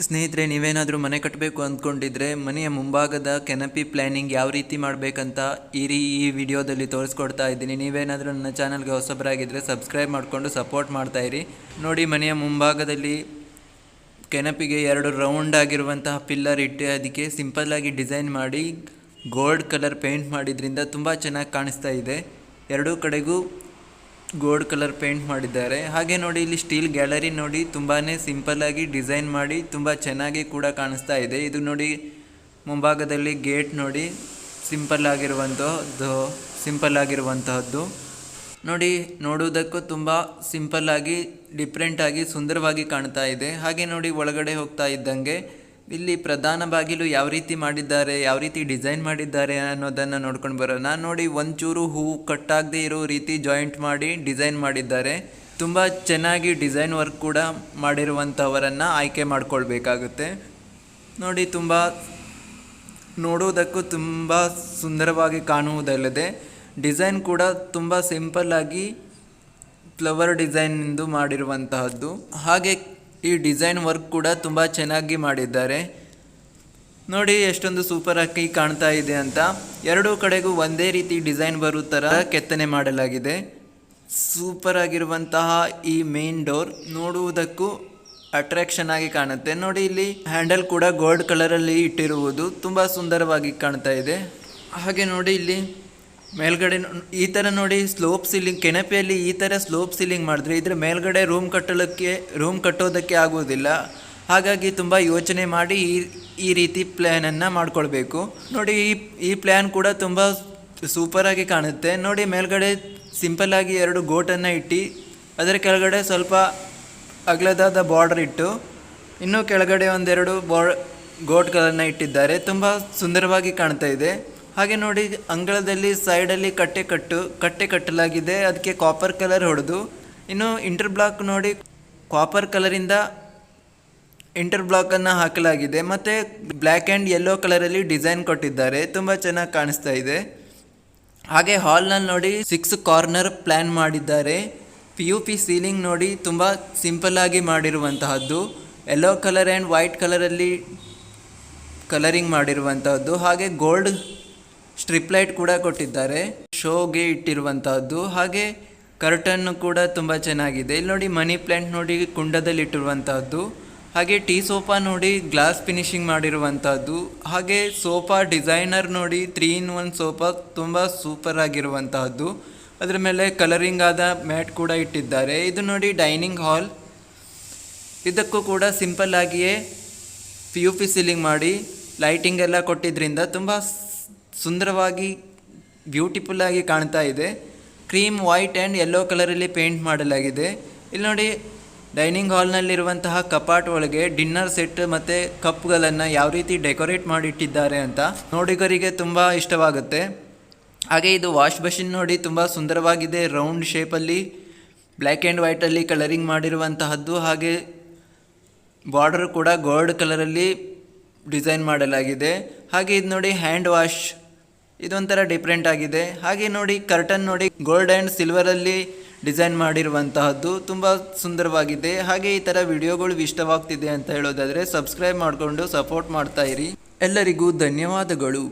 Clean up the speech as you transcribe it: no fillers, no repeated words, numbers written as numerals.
ಸ್ನೇಹಿತರೆ, ನೀವೇನಾದರೂ ಮನೆ ಕಟ್ಟಬೇಕು ಅಂದ್ಕೊಂಡಿದ್ರೆ ಮನೆಯ ಮುಂಭಾಗದ ಕೆನಪಿ ಪ್ಲ್ಯಾನಿಂಗ್ ಯಾವ ರೀತಿ ಮಾಡಬೇಕಂತ ಈ ವಿಡಿಯೋದಲ್ಲಿ ತೋರಿಸ್ಕೊಡ್ತಾ ಇದ್ದೀನಿ. ನೀವೇನಾದರೂ ನನ್ನ ಚಾನಲ್ಗೆ ಹೊಸಬರಾಗಿದ್ದರೆ ಸಬ್ಸ್ಕ್ರೈಬ್ ಮಾಡಿಕೊಂಡು ಸಪೋರ್ಟ್ ಮಾಡ್ತಾಯಿರಿ. ನೋಡಿ, ಮನೆಯ ಮುಂಭಾಗದಲ್ಲಿ ಕೆನಪಿಗೆ 2 ರೌಂಡ್ ಆಗಿರುವಂತಹ ಪಿಲ್ಲರ್ ಇಟ್ಟು ಅದಕ್ಕೆ ಸಿಂಪಲ್ಲಾಗಿ ಡಿಸೈನ್ ಮಾಡಿ ಗೋಲ್ಡ್ ಕಲರ್ ಪೇಂಟ್ ಮಾಡಿದ್ರಿಂದ ತುಂಬ ಚೆನ್ನಾಗಿ ಕಾಣಿಸ್ತಾ ಇದೆ. ಎರಡೂ ಕಡೆಗೂ ಗೋಲ್ಡ್ ಕಲರ್ ಪೇಂಟ್ ಮಾಡಿದ್ದಾರೆ. ಹಾಗೆ ನೋಡಿ, ಇಲ್ಲಿ ಸ್ಟೀಲ್ ಗ್ಯಾಲರಿ ನೋಡಿ ತುಂಬಾ ಸಿಂಪಲ್ಲಾಗಿ ಡಿಸೈನ್ ಮಾಡಿ ತುಂಬ ಚೆನ್ನಾಗಿ ಕೂಡ ಕಾಣಿಸ್ತಾ ಇದೆ. ಇದು ನೋಡಿ, ಮುಂಭಾಗದಲ್ಲಿ ಗೇಟ್ ನೋಡಿ ಸಿಂಪಲ್ ಆಗಿರುವಂತಹದ್ದು ನೋಡಿ, ನೋಡುವುದಕ್ಕೂ ತುಂಬ ಸಿಂಪಲ್ಲಾಗಿ ಡಿಫ್ರೆಂಟಾಗಿ ಸುಂದರವಾಗಿ ಕಾಣ್ತಾ ಇದೆ. ಹಾಗೆ ನೋಡಿ, ಒಳಗಡೆ ಹೋಗ್ತಾ ಇದ್ದಂಗೆ ಇಲ್ಲಿ ಪ್ರಧಾನ ಬಾಗಿಲು ಯಾವ ರೀತಿ ಮಾಡಿದ್ದಾರೆ, ಯಾವ ರೀತಿ ಡಿಸೈನ್ ಮಾಡಿದ್ದಾರೆ ಅನ್ನೋದನ್ನು ನೋಡ್ಕೊಂಡು ಬರೋಣ. ನೋಡಿ, ಒಂಚೂರು ಹೂವು ಕಟ್ಟಾಗದೇ ಇರೋ ರೀತಿ ಜಾಯಿಂಟ್ ಮಾಡಿ ಡಿಸೈನ್ ಮಾಡಿದ್ದಾರೆ. ತುಂಬ ಚೆನ್ನಾಗಿ ಡಿಸೈನ್ ವರ್ಕ್ ಕೂಡ ಮಾಡಿರುವಂಥವರನ್ನು ಆಯ್ಕೆ ಮಾಡ್ಕೊಳ್ಬೇಕಾಗುತ್ತೆ. ನೋಡಿ, ನೋಡುವುದಕ್ಕೂ ತುಂಬ ಸುಂದರವಾಗಿ ಕಾಣುವುದಲ್ಲದೆ ಡಿಸೈನ್ ಕೂಡ ತುಂಬ ಸಿಂಪಲ್ಲಾಗಿ ಫ್ಲವರ್ ಡಿಸೈನಿಂದು ಮಾಡಿರುವಂತಹದ್ದು. ಹಾಗೆ ಈ ಡಿಸೈನ್ ವರ್ಕ್ ಕೂಡ ತುಂಬ ಚೆನ್ನಾಗಿ ಮಾಡಿದ್ದಾರೆ. ನೋಡಿ, ಎಷ್ಟೊಂದು ಸೂಪರ್ ಆಗಿ ಕಾಣ್ತಾ ಇದೆ ಅಂತ. ಎರಡೂ ಕಡೆಗೂ ಒಂದೇ ರೀತಿ ಡಿಸೈನ್ ಬರೋ ಥರ ಕೆತ್ತನೆ ಮಾಡಲಾಗಿದೆ. ಸೂಪರ್ ಆಗಿರುವಂತಹ ಈ ಮೇನ್ ಡೋರ್ ನೋಡುವುದಕ್ಕೂ ಅಟ್ರಾಕ್ಷನ್ ಆಗಿ ಕಾಣುತ್ತೆ. ನೋಡಿ, ಇಲ್ಲಿ ಹ್ಯಾಂಡಲ್ ಕೂಡ ಗೋಲ್ಡ್ ಕಲರಲ್ಲಿ ಇಟ್ಟಿರುವುದು ತುಂಬ ಸುಂದರವಾಗಿ ಕಾಣ್ತಾ ಇದೆ. ಹಾಗೆ ನೋಡಿ, ಇಲ್ಲಿ ಮೇಲ್ಗಡೆ ಈ ಥರ ನೋಡಿ ಸ್ಲೋಪ್ ಸೀಲಿಂಗ್, ಕೆನಪಿಯಲ್ಲಿ ಈ ಥರ ಸ್ಲೋಪ್ ಸೀಲಿಂಗ್ ಮಾಡಿದ್ರೆ ಇದರ ಮೇಲ್ಗಡೆ ರೂಮ್ ಕಟ್ಟೋದಕ್ಕೆ ಆಗುವುದಿಲ್ಲ. ಹಾಗಾಗಿ ತುಂಬ ಯೋಚನೆ ಮಾಡಿ ಈ ರೀತಿ ಪ್ಲ್ಯಾನನ್ನು ಮಾಡ್ಕೊಳ್ಬೇಕು. ನೋಡಿ, ಈ ಪ್ಲ್ಯಾನ್ ಕೂಡ ತುಂಬ ಸೂಪರಾಗಿ ಕಾಣುತ್ತೆ. ನೋಡಿ, ಮೇಲ್ಗಡೆ ಸಿಂಪಲ್ಲಾಗಿ 2 ಗೋಟನ್ನು ಇಟ್ಟು ಅದರ ಕೆಳಗಡೆ ಸ್ವಲ್ಪ ಅಗಲದಾದ ಬಾರ್ಡರ್ ಇಟ್ಟು ಇನ್ನೂ ಕೆಳಗಡೆ ಒಂದೆರಡು ಗೋಟ್ಗಳನ್ನು ಇಟ್ಟಿದ್ದಾರೆ. ತುಂಬ ಸುಂದರವಾಗಿ ಕಾಣ್ತಾ ಇದೆ. ಹಾಗೆ ನೋಡಿ, ಅಂಗಳದಲ್ಲಿ ಸೈಡಲ್ಲಿ ಕಟ್ಟೆ ಕಟ್ಟಲಾಗಿದೆ. ಅದಕ್ಕೆ ಕಾಪರ್ ಕಲರ್ ಹೊಡೆದು ಇನ್ನು ಇಂಟರ್ಬ್ಲಾಕ್ ನೋಡಿ, ಕಾಪರ್ ಕಲರಿಂದ ಇಂಟರ್ಬ್ಲಾಕನ್ನು ಹಾಕಲಾಗಿದೆ. ಮತ್ತು ಬ್ಲ್ಯಾಕ್ ಆ್ಯಂಡ್ ಯೆಲ್ಲೋ ಕಲರಲ್ಲಿ ಡಿಸೈನ್ ಕೊಟ್ಟಿದ್ದಾರೆ. ತುಂಬ ಚೆನ್ನಾಗಿ ಕಾಣಿಸ್ತಾ ಇದೆ. ಹಾಗೆ ಹಾಲ್ನಲ್ಲಿ ನೋಡಿ 6 ಕಾರ್ನರ್ ಪ್ಲ್ಯಾನ್ ಮಾಡಿದ್ದಾರೆ. POP ಸೀಲಿಂಗ್ ನೋಡಿ ತುಂಬ ಸಿಂಪಲ್ಲಾಗಿ ಮಾಡಿರುವಂತಹದ್ದು. ಯೆಲ್ಲೋ ಕಲರ್ ಆ್ಯಂಡ್ ವೈಟ್ ಕಲರಲ್ಲಿ ಕಲರಿಂಗ್ ಮಾಡಿರುವಂತಹದ್ದು. ಹಾಗೆ ಗೋಲ್ಡ್ ಸ್ಟ್ರಿಪ್ ಲೈಟ್ ಕೂಡ ಕೊಟ್ಟಿದ್ದಾರೆ, ಶೋಗೆ ಇಟ್ಟಿರುವಂತಹದ್ದು. ಹಾಗೆ ಕರ್ಟನ್ ಕೂಡ ತುಂಬ ಚೆನ್ನಾಗಿದೆ. ಇಲ್ಲಿ ನೋಡಿ, ಮನಿ ಪ್ಲ್ಯಾಂಟ್ ನೋಡಿ ಕುಂಡದಲ್ಲಿ ಇಟ್ಟಿರುವಂತಹದ್ದು. ಹಾಗೆ ಟೀ ಸೋಫಾ ನೋಡಿ ಗ್ಲಾಸ್ ಫಿನಿಶಿಂಗ್ ಮಾಡಿರುವಂತಹದ್ದು. ಹಾಗೆ ಸೋಫಾ ಡಿಸೈನರ್ ನೋಡಿ 3-in-1 ಸೋಫಾ ತುಂಬ ಸೂಪರ್ ಆಗಿರುವಂತಹದ್ದು. ಅದರ ಮೇಲೆ ಕಲರಿಂಗ್ ಆದ ಮ್ಯಾಟ್ ಕೂಡ ಇಟ್ಟಿದ್ದಾರೆ. ಇದು ನೋಡಿ ಡೈನಿಂಗ್ ಹಾಲ್. ಇದಕ್ಕೂ ಕೂಡ ಸಿಂಪಲ್ ಆಗಿಯೇ POP ಸೀಲಿಂಗ್ ಮಾಡಿ ಲೈಟಿಂಗ್ ಎಲ್ಲ ಕೊಟ್ಟಿದ್ದರಿಂದ ತುಂಬ ಸುಂದರವಾಗಿ ಬ್ಯೂಟಿಫುಲ್ಲಾಗಿ ಕಾಣ್ತಾ ಇದೆ. ಕ್ರೀಮ್, ವೈಟ್ ಆ್ಯಂಡ್ ಯೆಲ್ಲೋ ಕಲರಲ್ಲಿ ಪೇಂಟ್ ಮಾಡಲಾಗಿದೆ. ಇಲ್ಲಿ ನೋಡಿ, ಡೈನಿಂಗ್ ಹಾಲ್ನಲ್ಲಿರುವಂತಹ ಕಪಾಟ್ ಒಳಗೆ ಡಿನ್ನರ್ ಸೆಟ್ ಮತ್ತು ಕಪ್ಗಳನ್ನು ಯಾವ ರೀತಿ ಡೆಕೋರೇಟ್ ಮಾಡಿಟ್ಟಿದ್ದಾರೆ ಅಂತ ನೋಡಿಗರಿಗೆ ತುಂಬ ಇಷ್ಟವಾಗುತ್ತೆ. ಹಾಗೆ ಇದು ವಾಶ್ ಬೇಸಿನ್ ನೋಡಿ ತುಂಬ ಸುಂದರವಾಗಿದೆ. ರೌಂಡ್ ಶೇಪಲ್ಲಿ ಬ್ಲ್ಯಾಕ್ ಆ್ಯಂಡ್ ವೈಟಲ್ಲಿ ಕಲರಿಂಗ್ ಮಾಡಿರುವಂತಹದ್ದು. ಹಾಗೆ ಬಾರ್ಡರ್ ಕೂಡ ಗೋಲ್ಡ್ ಕಲರಲ್ಲಿ ಡಿಸೈನ್ ಮಾಡಲಾಗಿದೆ. ಹಾಗೆ ಇದು ನೋಡಿ ಹ್ಯಾಂಡ್ ವಾಶ್, ಇದೊಂಥರ ಡಿಫ್ರೆಂಟ್ ಆಗಿದೆ. ಹಾಗೆ ನೋಡಿ, ಕರ್ಟನ್ ನೋಡಿ ಗೋಲ್ಡ್ ಆ್ಯಂಡ್ ಸಿಲ್ವರಲ್ಲಿ ಡಿಸೈನ್ ಮಾಡಿರುವಂತಹದ್ದು ತುಂಬ ಸುಂದರವಾಗಿದೆ. ಹಾಗೆ ಈ ಥರ ವಿಡಿಯೋಗಳು ಇಷ್ಟವಾಗ್ತಿದೆ ಅಂತ ಹೇಳೋದಾದರೆ ಸಬ್ಸ್ಕ್ರೈಬ್ ಮಾಡಿಕೊಂಡು ಸಪೋರ್ಟ್ ಮಾಡ್ತಾಯಿರಿ. ಎಲ್ಲರಿಗೂ ಧನ್ಯವಾದಗಳು.